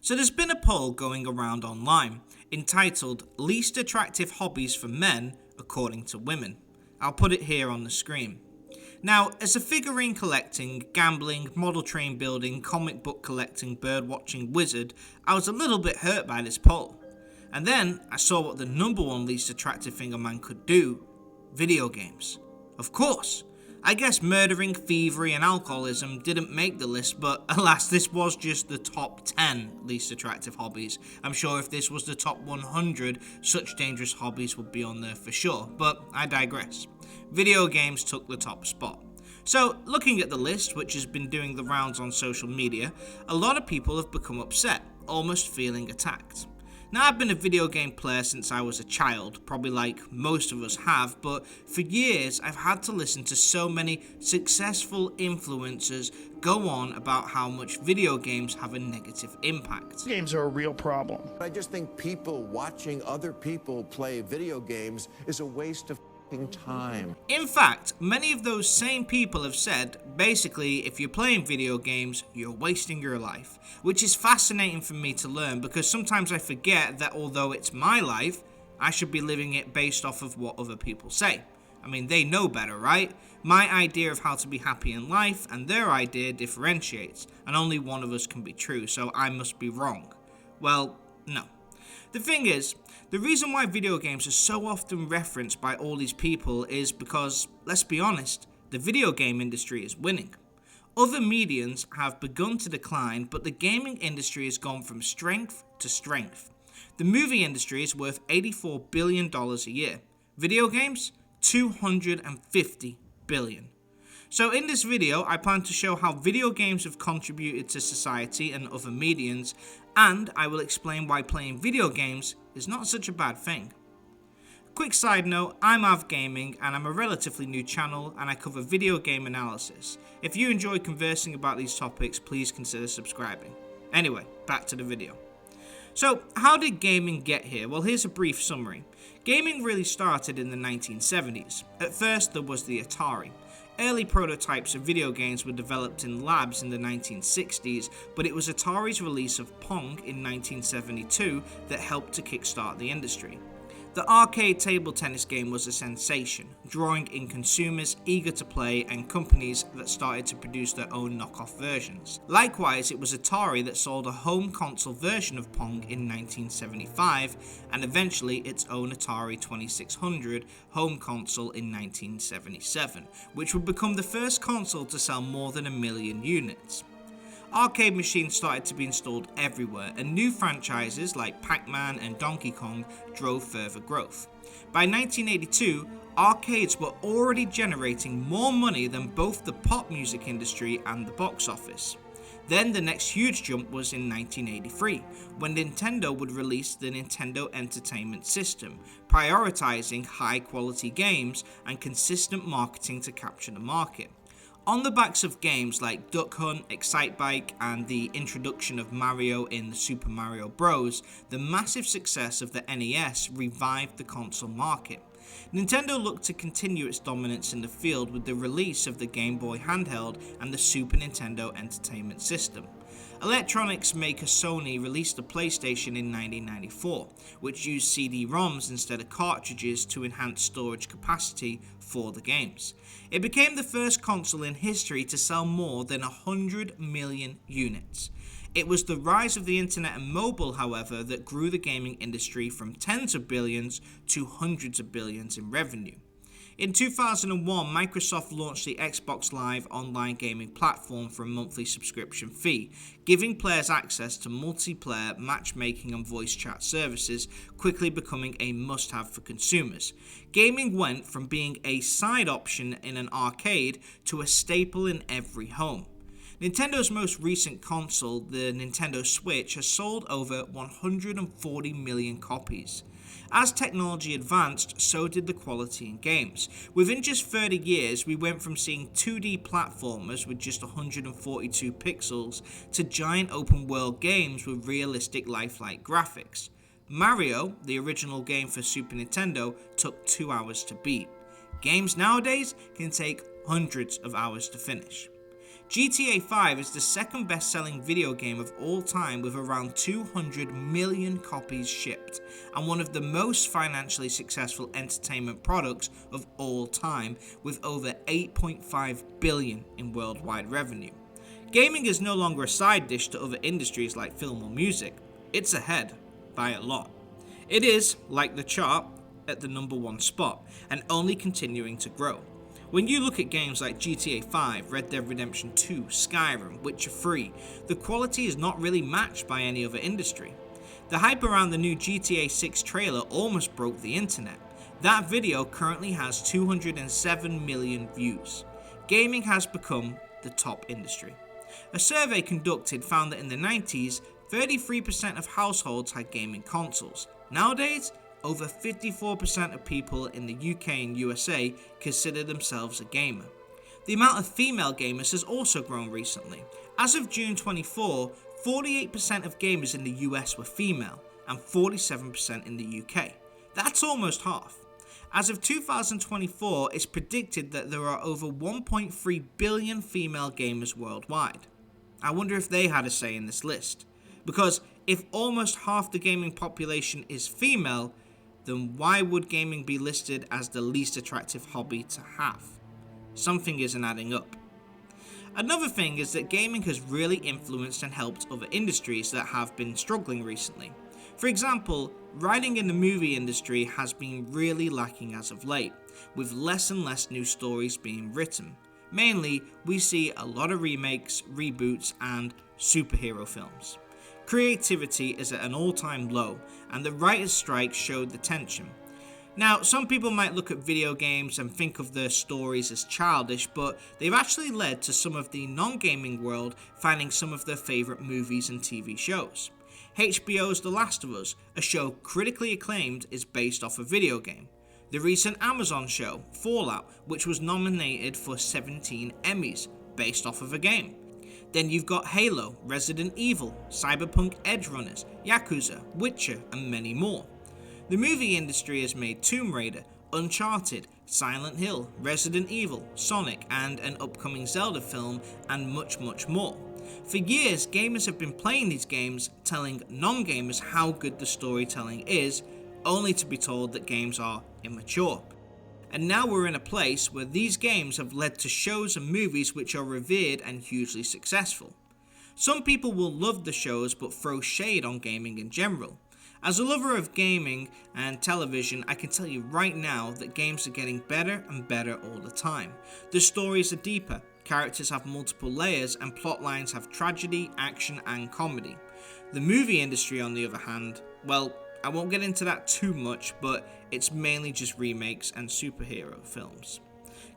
So there's been a poll going around online entitled Least Attractive Hobbies for Men According to Women. I'll put it here on the screen. Now, as a figurine collecting, gambling, model train building, comic book collecting, bird watching wizard, I was a little bit hurt by this poll. And then I saw what the number one least attractive thing a man could do: video games. Of course. I guess murdering, thievery and alcoholism didn't make the list, but alas, this was just the top 10 least attractive hobbies. I'm sure if this was the top 100, such dangerous hobbies would be on there for sure, but I digress. Video games took the top spot. So, looking at the list, which has been doing the rounds on social media, a lot of people have become upset, almost feeling attacked. Now, I've been a video game player since I was a child, probably like most of us have, but for years I've had to listen to so many successful influencers go on about how much video games have a negative impact. Games are a real problem. I just think people watching other people play video games is a waste of time. In fact, many of those same people have said, basically, if you're playing video games, you're wasting your life. Which is fascinating for me to learn, because sometimes I forget that although it's my life, I should be living it based off of what other people say. I mean, they know better, right? My idea of how to be happy in life and their idea differentiates, and only one of us can be true, so I must be wrong. Well, no. The thing is, the reason why video games are so often referenced by all these people is because, let's be honest, the video game industry is winning. Other mediums have begun to decline, but the gaming industry has gone from strength to strength. The movie industry is worth $84 billion a year. Video games, $250 billion. So in this video, I plan to show how video games have contributed to society and other mediums, and I will explain why playing video games is not such a bad thing. Quick side note, I'm Av Gaming and I'm a relatively new channel and I cover video game analysis. If you enjoy conversing about these topics, please consider subscribing. Anyway, back to the video. So, how did gaming get here? Well, here's a brief summary. Gaming really started in the 1970s. At first, there was the Atari. Early prototypes of video games were developed in labs in the 1960s, but it was Atari's release of Pong in 1972 that helped to kickstart the industry. The arcade table tennis game was a sensation, drawing in consumers eager to play and companies that started to produce their own knockoff versions. Likewise, it was Atari that sold a home console version of Pong in 1975 and eventually its own Atari 2600 home console in 1977, which would become the first console to sell more than 1 million units. Arcade machines started to be installed everywhere, and new franchises like Pac-Man and Donkey Kong drove further growth. By 1982, arcades were already generating more money than both the pop music industry and the box office. Then the next huge jump was in 1983, when Nintendo would release the Nintendo Entertainment System, prioritizing high-quality games and consistent marketing to capture the market. On the backs of games like Duck Hunt, Excitebike, and the introduction of Mario in the Super Mario Bros., the massive success of the NES revived the console market. Nintendo looked to continue its dominance in the field with the release of the Game Boy handheld and the Super Nintendo Entertainment System. Electronics maker Sony released the PlayStation in 1994, which used CD-ROMs instead of cartridges to enhance storage capacity for the games. It became the first console in history to sell more than 100 million units. It was the rise of the internet and mobile, however, that grew the gaming industry from tens of billions to hundreds of billions in revenue. In 2001, Microsoft launched the Xbox Live online gaming platform for a monthly subscription fee, giving players access to multiplayer, matchmaking and voice chat services, quickly becoming a must-have for consumers. Gaming went from being a side option in an arcade to a staple in every home. Nintendo's most recent console, the Nintendo Switch, has sold over 140 million copies. As technology advanced, so did the quality in games. Within just 30 years, we went from seeing 2D platformers with just 142 pixels to giant open world games with realistic lifelike graphics. Mario, the original game for Super Nintendo, took 2 hours to beat. Games nowadays can take hundreds of hours to finish. GTA 5 is the second best-selling video game of all time with around 200 million copies shipped, and one of the most financially successful entertainment products of all time with over 8.5 billion in worldwide revenue. Gaming is no longer a side dish to other industries like film or music, it's ahead by a lot. It is, like the chart, at the number one spot, and only continuing to grow. When you look at games like GTA 5, Red Dead Redemption 2, Skyrim, Witcher 3, the quality is not really matched by any other industry. The hype around the new GTA 6 trailer almost broke the internet. That video currently has 207 million views. Gaming has become the top industry. A survey conducted found that in the 90s, 33% of households had gaming consoles. Nowadays, over 54% of people in the UK and USA consider themselves a gamer. The amount of female gamers has also grown recently. As of June 24, 48% of gamers in the US were female and 47% in the UK. That's almost half. As of 2024, it's predicted that there are over 1.3 billion female gamers worldwide. I wonder if they had a say in this list. Because if almost half the gaming population is female, then why would gaming be listed as the least attractive hobby to have? Something isn't adding up. Another thing is that gaming has really influenced and helped other industries that have been struggling recently. For example, writing in the movie industry has been really lacking as of late, with less and less new stories being written. Mainly, we see a lot of remakes, reboots, and superhero films. Creativity is at an all-time low, and the writers' strike showed the tension. Now, some people might look at video games and think of their stories as childish, but they've actually led to some of the non-gaming world finding some of their favourite movies and TV shows. HBO's The Last of Us, a show critically acclaimed, is based off a video game. The recent Amazon show, Fallout, which was nominated for 17 Emmys, based off of a game. Then you've got Halo, Resident Evil, Cyberpunk Edgerunners, Yakuza, Witcher, and many more. The movie industry has made Tomb Raider, Uncharted, Silent Hill, Resident Evil, Sonic, and an upcoming Zelda film, and much more. For years, gamers have been playing these games, telling non-gamers how good the storytelling is, only to be told that games are immature. And now we're in a place where these games have led to shows and movies which are revered and hugely successful. Some people will love the shows but throw shade on gaming in general. As a lover of gaming and television, I can tell you right now that games are getting better and better all the time. The stories are deeper, characters have multiple layers, and plot lines have tragedy, action, and comedy. The movie industry, on the other hand, well, I won't get into that too much, but it's mainly just remakes and superhero films.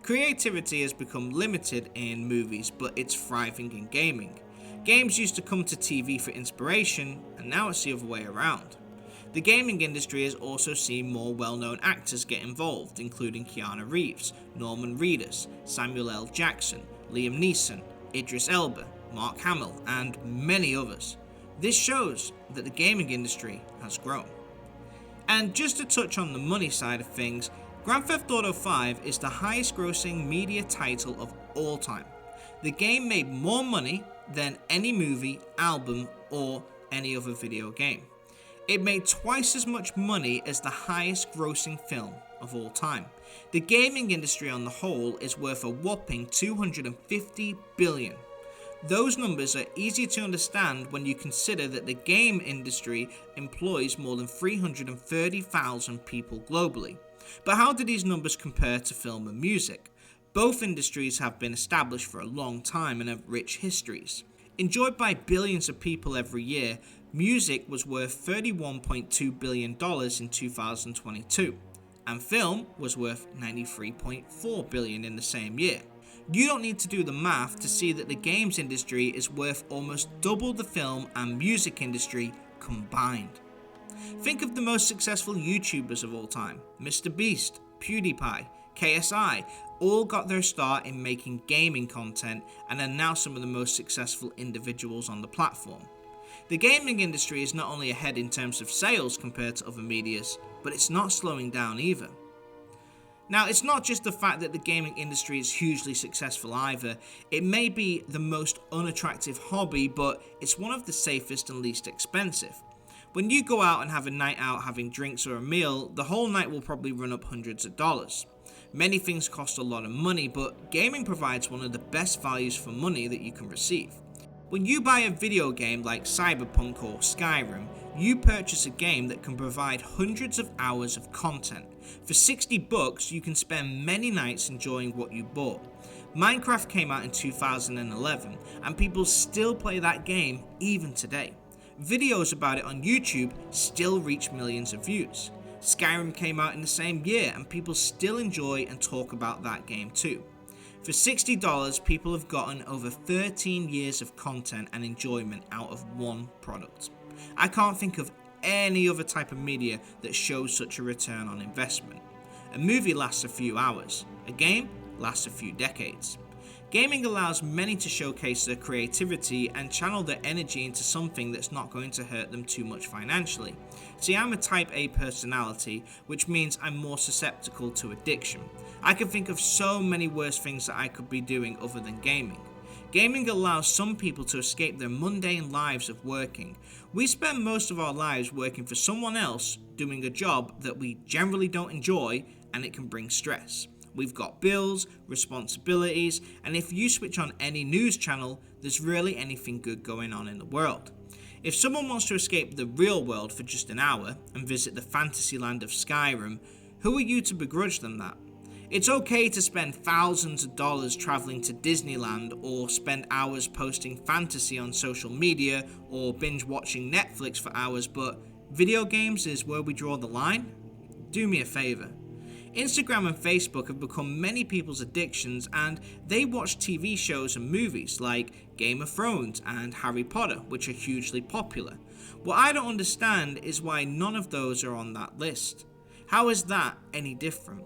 Creativity has become limited in movies, but it's thriving in gaming. Games used to come to TV for inspiration, and now it's the other way around. The gaming industry has also seen more well-known actors get involved, including Keanu Reeves, Norman Reedus, Samuel L. Jackson, Liam Neeson, Idris Elba, Mark Hamill, and many others. This shows that the gaming industry has grown. And just to touch on the money side of things, Grand Theft Auto 5 is the highest grossing media title of all time. The game made more money than any movie, album, or any other video game. It made twice as much money as the highest grossing film of all time. The gaming industry on the whole is worth a whopping $250 billion. Those numbers are easy to understand when you consider that the game industry employs more than 330,000 people globally. But how do these numbers compare to film and music? Both industries have been established for a long time and have rich histories. Enjoyed by billions of people every year, music was worth $31.2 billion in 2022, and film was worth $93.4 billion in the same year. You don't need to do the math to see that the games industry is worth almost double the film and music industry combined. Think of the most successful YouTubers of all time. Mr. Beast, PewDiePie, KSI, all got their start in making gaming content and are now some of the most successful individuals on the platform. The gaming industry is not only ahead in terms of sales compared to other medias, but it's not slowing down either. Now, it's not just the fact that the gaming industry is hugely successful either. It may be the most unattractive hobby, but it's one of the safest and least expensive. When you go out and have a night out having drinks or a meal, the whole night will probably run up hundreds of dollars. Many things cost a lot of money, but gaming provides one of the best values for money that you can receive. When you buy a video game like Cyberpunk or Skyrim, you purchase a game that can provide hundreds of hours of content. For $60, you can spend many nights enjoying what you bought. Minecraft came out in 2011, and people still play that game even today. Videos about it on YouTube still reach millions of views. Skyrim came out in the same year, and people still enjoy and talk about that game too. For $60, people have gotten over 13 years of content and enjoyment out of one product. I can't think of any other type of media that shows such a return on investment. A movie lasts a few hours, a game lasts a few decades. Gaming allows many to showcase their creativity and channel their energy into something that's not going to hurt them too much financially. See, I'm a type A personality, which means I'm more susceptible to addiction. I can think of so many worse things that I could be doing other than gaming. Gaming allows some people to escape their mundane lives of working. We spend most of our lives working for someone else, doing a job that we generally don't enjoy, and it can bring stress. We've got bills, responsibilities, and if you switch on any news channel, there's rarely anything good going on in the world. If someone wants to escape the real world for just an hour and visit the fantasy land of Skyrim, who are you to begrudge them that? It's okay to spend thousands of dollars traveling to Disneyland or spend hours posting fantasy on social media or binge watching Netflix for hours, but video games is where we draw the line? Do me a favor. Instagram and Facebook have become many people's addictions, and they watch TV shows and movies like Game of Thrones and Harry Potter, which are hugely popular. What I don't understand is why none of those are on that list. How is that any different?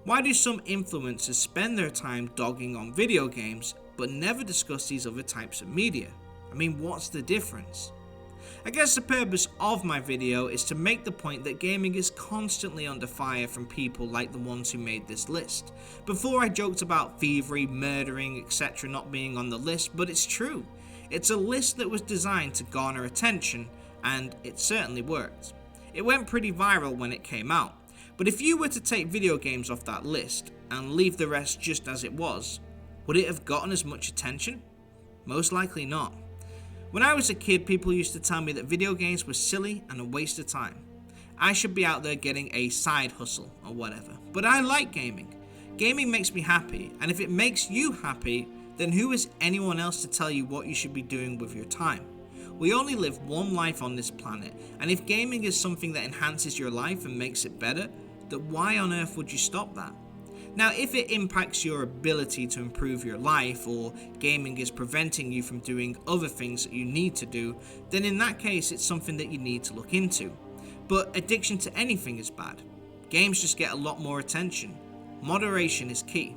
Why do some influencers spend their time dogging on video games but never discuss these other types of media? I mean, what's the difference? I guess the purpose of my video is to make the point that gaming is constantly under fire from people like the ones who made this list. Before I joked about thievery, murdering, etc. not being on the list, but it's true. It's a list that was designed to garner attention, and it certainly worked. It went pretty viral when it came out, but if you were to take video games off that list and leave the rest just as it was, would it have gotten as much attention? Most likely not. When I was a kid, people used to tell me that video games were silly and a waste of time. I should be out there getting a side hustle or whatever. But I like gaming. Gaming makes me happy, and if it makes you happy, then who is anyone else to tell you what you should be doing with your time? We only live one life on this planet, and if gaming is something that enhances your life and makes it better, then why on earth would you stop that? Now, if it impacts your ability to improve your life, or gaming is preventing you from doing other things that you need to do, then in that case it's something that you need to look into. But addiction to anything is bad. Games just get a lot more attention. Moderation is key.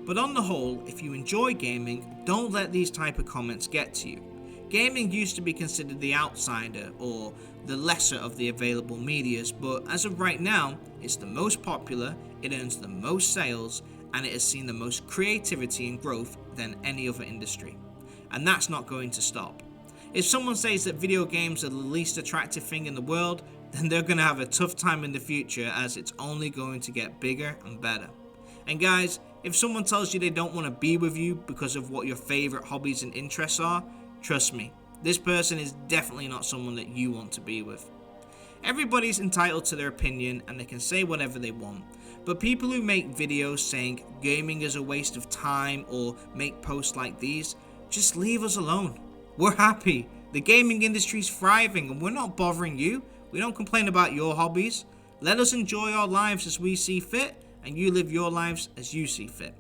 But on the whole, if you enjoy gaming, don't let these type of comments get to you. Gaming used to be considered the outsider or the lesser of the available medias, but as of right now, it's the most popular, it earns the most sales, and it has seen the most creativity and growth than any other industry. And that's not going to stop. If someone says that video games are the least attractive thing in the world, then they're going to have a tough time in the future, as it's only going to get bigger and better. And guys, if someone tells you they don't want to be with you because of what your favorite hobbies and interests are, trust me, this person is definitely not someone that you want to be with. Everybody's entitled to their opinion and they can say whatever they want, but people who make videos saying gaming is a waste of time or make posts like these, just leave us alone. We're happy. The gaming industry's thriving and we're not bothering you. We don't complain about your hobbies. Let us enjoy our lives as we see fit, and you live your lives as you see fit.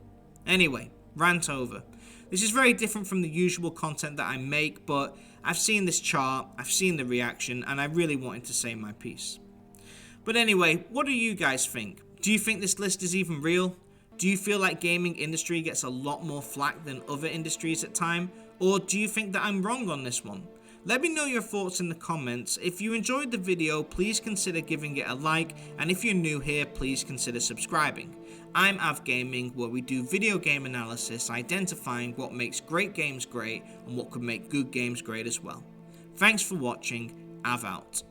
Anyway, rant over. This is very different from the usual content that I make, but I've seen this chart, I've seen the reaction, and I really wanted to say my piece. But anyway, what do you guys think? Do you think this list is even real? Do you feel like gaming industry gets a lot more flack than other industries at time? Or do you think that I'm wrong on this one? Let me know your thoughts in the comments. If you enjoyed the video, please consider giving it a like, and if you're new here, please consider subscribing. I'm Av Gaming, where we do video game analysis, identifying what makes great games great and what could make good games great as well. Thanks for watching. Av out.